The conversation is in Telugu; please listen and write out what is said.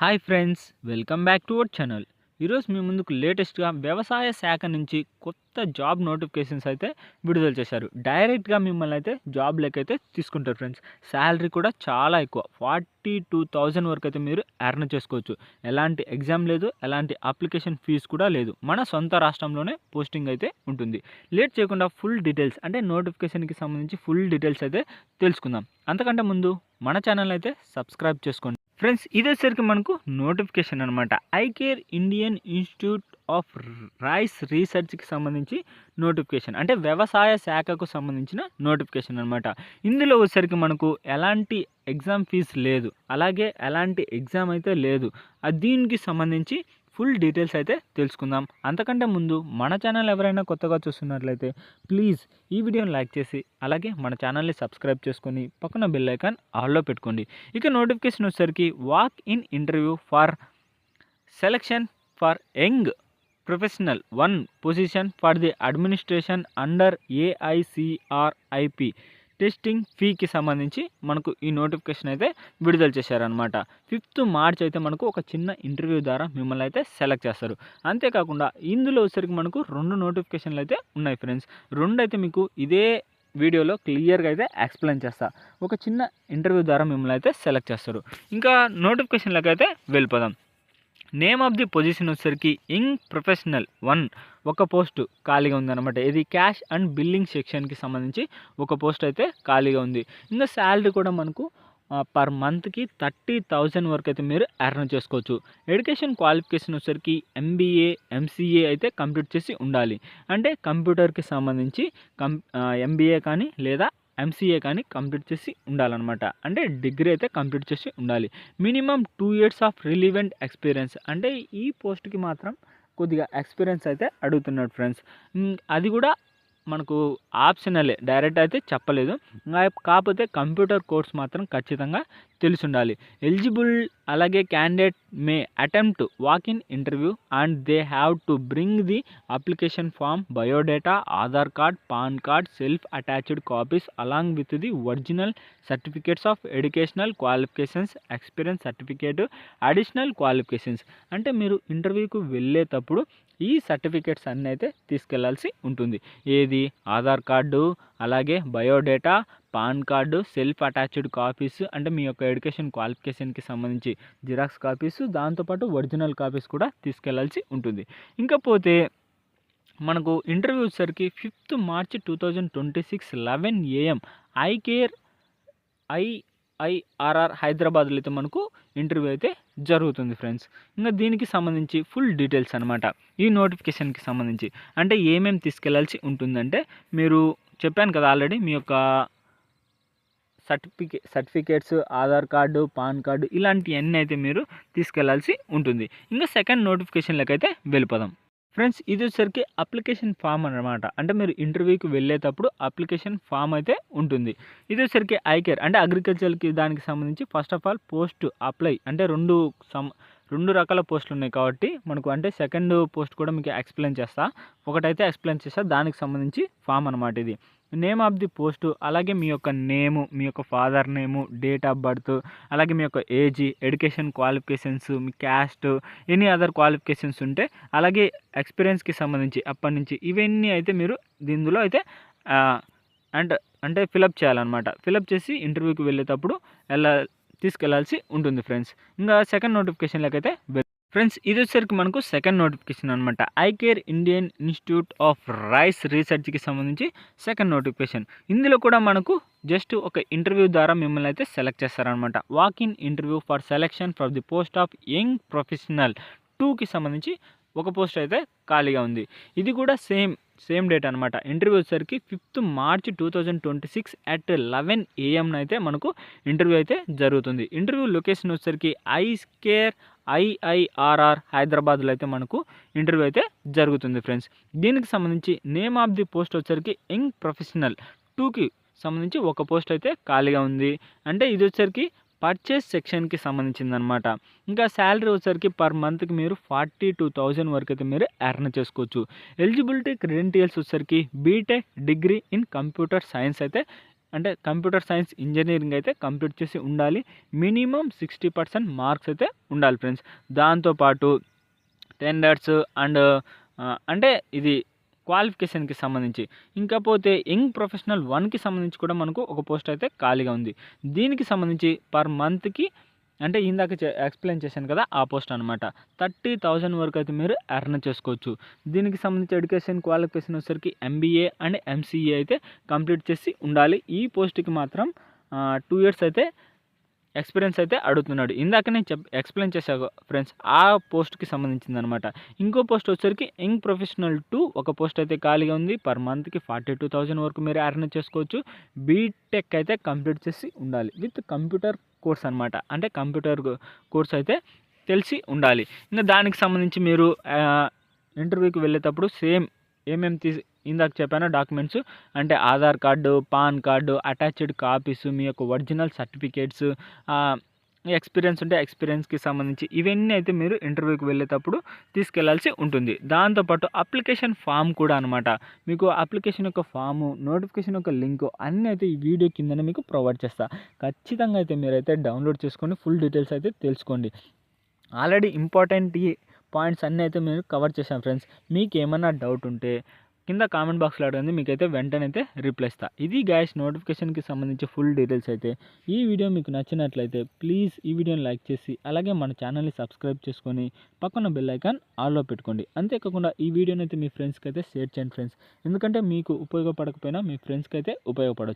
Hi friends, welcome back to our channel. ఈరోజు మీ ముందుకు లేటెస్ట్గా వ్యవసాయ శాఖ నుంచి కొత్త జాబ్ నోటిఫికేషన్స్ అయితే విడుదల చేశారు. డైరెక్ట్గా మిమ్మల్ని అయితే జాబ్లోకి అయితే తీసుకుంటారు ఫ్రెండ్స్. శాలరీ కూడా చాలా ఎక్కువ, 42,000 వరకు అయితే మీరు ఎర్న్ చేసుకోవచ్చు. ఎలాంటి ఎగ్జామ్ లేదు, ఎలాంటి అప్లికేషన్ ఫీజు కూడా లేదు. మన సొంత రాష్ట్రంలోనే పోస్టింగ్ అయితే ఉంటుంది. లేట్ చేయకుండా ఫుల్ డీటెయిల్స్ అంటే నోటిఫికేషన్కి సంబంధించి ఫుల్ డీటెయిల్స్ అయితే తెలుసుకుందాం. అంతకంటే ముందు మన ఛానల్ అయితే సబ్స్క్రైబ్ చేసుకోండి ఫ్రెండ్స్. ఇదేసరికి మనకు నోటిఫికేషన్ అనమాట. ICAR Indian institute of rice రీసెర్చ్కి సంబంధించి నోటిఫికేషన్, అంటే వ్యవసాయ శాఖకు సంబంధించిన నోటిఫికేషన్ అనమాట. ఇందులో వచ్చేసరికి మనకు ఎలాంటి ఎగ్జామ్ ఫీజు లేదు, అలాగే ఎలాంటి ఎగ్జామ్ అయితే లేదు. దీనికి సంబంధించి ఫుల్ డీటెయిల్స్ అయితే తెలుసుకుందాం. అంతకంటే ముందు మన ఛానల్ ఎవరైనా కొత్తగా చూస్తున్నట్లయితే ప్లీజ్ ఈ వీడియోని లైక్ చేసి అలాగే మన ఛానల్ని సబ్స్క్రైబ్ చేసుకొని పక్కన బెల్ ఐకాన్ ఆల్లో పెట్టుకోండి. ఇక నోటిఫికేషన్ వచ్చేసరికి walk in interview for selection for young professional 1 position for the administration under AICRIP testing ఫీకి సంబంధించి మనకు ఈ నోటిఫికేషన్ అయితే విడుదల చేశారనమాట. 5th మార్చ్ అయితే మనకు ఒక చిన్న ఇంటర్వ్యూ ద్వారా మిమ్మల్ని అయితే సెలెక్ట్ చేస్తారు. అంతేకాకుండా ఇందులో వచ్చేసరికి మనకు 2 నోటిఫికేషన్లు అయితే ఉన్నాయి ఫ్రెండ్స్. 2 అయితే మీకు ఇదే వీడియోలో క్లియర్గా అయితే ఎక్స్ప్లెయిన్ చేస్తా. ఒక చిన్న ఇంటర్వ్యూ ద్వారా మిమ్మల్ని అయితే సెలెక్ట్ చేస్తారు. ఇంకా నోటిఫికేషన్లకు అయితే వెళ్ళిపోదాం. నేమ్ ఆఫ్ ది పొజిషన్ వచ్చేసరికి యంగ్ ప్రొఫెషనల్ 1 ఒక పోస్టు ఖాళీగా ఉందన్నమాట. ఇది క్యాష్ అండ్ బిల్లింగ్ సెక్షన్కి సంబంధించి ఒక పోస్ట్ అయితే ఖాళీగా ఉంది. ఇంకా శాలరీ కూడా మనకు పర్ మంత్కి 30,000 వరకు అయితే మీరు ఎర్న్ చేసుకోవచ్చు. ఎడ్యుకేషన్ క్వాలిఫికేషన్ వచ్చేసరికి ఎంబీఏ ఎంసీఏ అయితే కంప్లీట్ చేసి ఉండాలి. అంటే కంప్యూటర్కి సంబంధించి ఎంబీఏ కానీ లేదా ఎంసీఏ కానీ కంప్లీట్ చేసి ఉండాలన్నమాట. అంటే డిగ్రీ అయితే కంప్లీట్ చేసి ఉండాలి. Minimum 2 years of relevant experience, అంటే ఈ పోస్ట్కి మాత్రం కొద్దిగా ఎక్స్పీరియన్స్ అయితే అడుగుతున్నాడు ఫ్రెండ్స్. అది కూడా మనకు ఆప్షనలే, డైరెక్ట్ అయితే చెప్పలేదు. కాకపోతే కంప్యూటర్ కోర్స్ మాత్రం ఖచ్చితంగా తెలిసి ఉండాలి. ఎలిజిబుల్ అలాగే candidate may attempt walk in interview and they have to bring the application form, biodata, Aadhaar card, PAN card, self attached copies along with the original certificates of educational qualifications, experience certificate, additional qualifications. అంటే మీరు ఇంటర్వ్యూకి వెళ్ళేటప్పుడు ఈ సర్టిఫికేట్స్ అన్నీ అయితే తీసుకెళ్లాల్సి ఉంటుంది. ఏది ఆధార్ కార్డు, అలాగే biodata, pan card, self attached copies, అంటే మీ యొక్క ఎడ్యుకేషన్ క్వాలిఫికేషన్కి సంబంధించి జిరాక్స్ కాపీస్, దాంతోపాటు ఒరిజినల్ కాపీస్ కూడా తీసుకెళ్లాల్సి ఉంటుంది. ఇంకా పోతే మనకు ఇంటర్వ్యూ వచ్చేసరికి 5th March 2026 11 AM iCare IRR హైదరాబాద్లో అయితే మనకు ఇంటర్వ్యూ అయితే జరుగుతుంది ఫ్రెండ్స్. ఇంకా దీనికి సంబంధించి ఫుల్ డీటెయిల్స్ అనమాట. ఈ నోటిఫికేషన్కి సంబంధించి అంటే ఏమేమి తీసుకెళ్లాల్సి ఉంటుందంటే, మీరు చెప్పాను కదా ఆల్రెడీ, మీ యొక్క certificates, Aadhaar card, PAN card, ఇలాంటివన్నీ అయితే మీరు తీసుకెళ్లాల్సి ఉంటుంది. ఇంకా సెకండ్ నోటిఫికేషన్లకు అయితే వెళ్ళిపోదాం ఫ్రెండ్స్. ఇది వచ్చేసరికి అప్లికేషన్ ఫామ్ అనమాట. అంటే మీరు ఇంటర్వ్యూకి వెళ్ళేటప్పుడు అప్లికేషన్ ఫామ్ అయితే ఉంటుంది. ఇది వచ్చేసరికి ఐకేర్ అంటే అగ్రికల్చర్కి దానికి సంబంధించి first of all post apply, అంటే రెండు రకాల పోస్టులు ఉన్నాయి కాబట్టి మనకు, అంటే సెకండ్ పోస్ట్ కూడా మీకు ఎక్స్ప్లెయిన్ చేస్తా. ఒకటైతే ఎక్స్ప్లెయిన్ చేస్తా, దానికి సంబంధించి ఫామ్ అనమాట ఇది. నేమ్ ఆఫ్ ది పోస్టు, అలాగే మీ యొక్క నేము, మీ యొక్క father name, date of birth, అలాగే మీ యొక్క ఏజ్, ఎడ్యుకేషన్ క్వాలిఫికేషన్స్, మీ క్యాస్ట్, ఎనీ అదర్ క్వాలిఫికేషన్స్ ఉంటే, అలాగే ఎక్స్పీరియన్స్కి సంబంధించి అప్పటి నుంచి ఇవన్నీ అయితే మీరు దీనిలో అయితే అంటే ఫిలప్ చేయాలన్నమాట. ఫిలప్ చేసి ఇంటర్వ్యూకి వెళ్ళేటప్పుడు తీసుకెళ్లాల్సి ఉంటుంది ఫ్రెండ్స్. ఇంకా సెకండ్ నోటిఫికేషన్లోకి అయితే ఫ్రెండ్స్, ఇది వచ్చేసరికి మనకు సెకండ్ నోటిఫికేషన్ అనమాట. ICAR Indian institute of rice రీసెర్చ్కి సంబంధించి సెకండ్ నోటిఫికేషన్. ఇందులో కూడా మనకు జస్ట్ ఒక ఇంటర్వ్యూ ద్వారా మిమ్మల్ని అయితే సెలెక్ట్ చేస్తారనమాట. Walk in interview for selection for the post of young professional 2కి సంబంధించి ఒక పోస్ట్ అయితే ఖాళీగా ఉంది. ఇది కూడా సేమ్ డేట్ అనమాట. ఇంటర్వ్యూ వచ్చేసరికి 5th మార్చ్ 2026 at 11 AM అయితే మనకు ఇంటర్వ్యూ అయితే జరుగుతుంది. ఇంటర్వ్యూ లొకేషన్ వచ్చేసరికి ఐకేర్ ఐఆర్ఆర్ హైదరాబాద్లో అయితే మనకు ఇంటర్వ్యూ అయితే జరుగుతుంది ఫ్రెండ్స్. దీనికి సంబంధించి నేమ్ ఆఫ్ ది పోస్ట్ వచ్చేసరికి యంగ్ ప్రొఫెషనల్ 2కి సంబంధించి ఒక పోస్ట్ అయితే ఖాళీగా ఉంది. అంటే ఇది వచ్చేసరికి పర్చేస్ సెక్షన్కి సంబంధించిందనమాట. ఇంకా శాలరీ వచ్చేసరికి పర్ మంత్కి మీరు 42,000 వరకు అయితే మీరు ఎర్న్ చేసుకోవచ్చు. ఎలిజిబిలిటీ క్రెడెంటియల్స్ వచ్చేసరికి BTech degree in computer science అయితే అంటే కంప్యూటర్ సైన్స్ ఇంజనీరింగ్ అయితే కంప్లీట్ చేసి ఉండాలి. మినిమం 60% మార్క్స్ అయితే ఉండాలి ఫ్రెండ్స్. దాంతోపాటు టెండర్స్ అండ్ అంటే ఇది క్వాలిఫికేషన్కి సంబంధించి. ఇంకా పోతే యంగ్ ప్రొఫెషనల్ 1కి సంబంధించి కూడా మనకు ఒక పోస్ట్ అయితే ఖాళీగా ఉంది. దీనికి సంబంధించి పర్ మంత్కి అంటే ఇందాక ఎక్స్ప్లెయిన్ చేశాను కదా ఆ పోస్ట్ అనమాట. 30,000 వరకు అయితే మీరు ఎర్న్ చేసుకోవచ్చు. దీనికి సంబంధించి ఎడ్యుకేషన్ క్వాలిఫికేషన్ వచ్చేసరికి MBA అండ్ MCA అయితే కంప్లీట్ చేసి ఉండాలి. ఈ పోస్ట్కి మాత్రం 2 ఇయర్స్ అయితే ఎక్స్పీరియన్స్ అయితే అడుగుతున్నాడు. ఇందాక నేను ఎక్స్ప్లెయిన్ చేశాను ఫ్రెండ్స్, ఆ పోస్ట్కి సంబంధించింది అనమాట. ఇంకో పోస్ట్ వచ్చేసరికి యంగ్ ప్రొఫెషనల్ 2 ఒక పోస్ట్ అయితే ఖాళీగా ఉంది. పర్ మంత్కి 42,000 వరకు మీరు ఎర్న్ చేసుకోవచ్చు. బీటెక్ అయితే కంప్లీట్ చేసి ఉండాలి విత్ కంప్యూటర్ కోర్స్ అనమాట. అంటే కంప్యూటర్ కోర్స్ అయితే తెలిసి ఉండాలి. ఇంకా దానికి సంబంధించి మీరు ఇంటర్వ్యూకి వెళ్ళేటప్పుడు సేమ్ ఏమేమి ఇందాక చెప్పాను డాక్యుమెంట్స్ అంటే Aadhaar card, PAN card, attached copies, మీ యొక్క ఒరిజినల్ సర్టిఫికేట్స్, ఎక్స్పీరియన్స్ ఉంటే ఎక్స్పీరియన్స్కి సంబంధించి ఇవన్నీ అయితే మీరు ఇంటర్వ్యూకి వెళ్ళేటప్పుడు తీసుకెళ్లాల్సి ఉంటుంది. దాంతోపాటు అప్లికేషన్ ఫామ్ కూడా అనమాట. మీకు అప్లికేషన్ యొక్క ఫాము, నోటిఫికేషన్ యొక్క లింక్ అన్నీ అయితే ఈ వీడియో కిందనే మీకు ప్రొవైడ్ చేస్తా. ఖచ్చితంగా అయితే మీరైతే డౌన్లోడ్ చేసుకొని ఫుల్ డీటెయిల్స్ అయితే తెలుసుకోండి. ఆల్రెడీ ఇంపార్టెంట్ ఈ పాయింట్స్ అన్నీ అయితే మేము కవర్ చేశాం ఫ్రెండ్స్. మీకు ఏమన్నా డౌట్ ఉంటే కింద కామెంట్ బాక్స్లో అడగండి, మీకైతే వెంటనే అయితే రిప్లై ఇస్తా. ఇది గైస్ నోటిఫికేషన్కి సంబంధించి ఫుల్ డీటెయిల్స్ అయితే. ఈ వీడియో మీకు నచ్చినట్లయితే ప్లీజ్ ఈ వీడియోని లైక్ చేసి అలాగే మన ఛానల్ని సబ్స్క్రైబ్ చేసుకొని పక్కన బెల్ ఐకాన్ ఆల్లో పెట్టుకోండి. అంతేకాకుండా ఈ వీడియోని అయితే మీ ఫ్రెండ్స్కి అయితే షేర్ చేయండి ఫ్రెండ్స్. ఎందుకంటే మీకు ఉపయోగపడకపోయినా మీ ఫ్రెండ్స్కి అయితే ఉపయోగపడవచ్చు.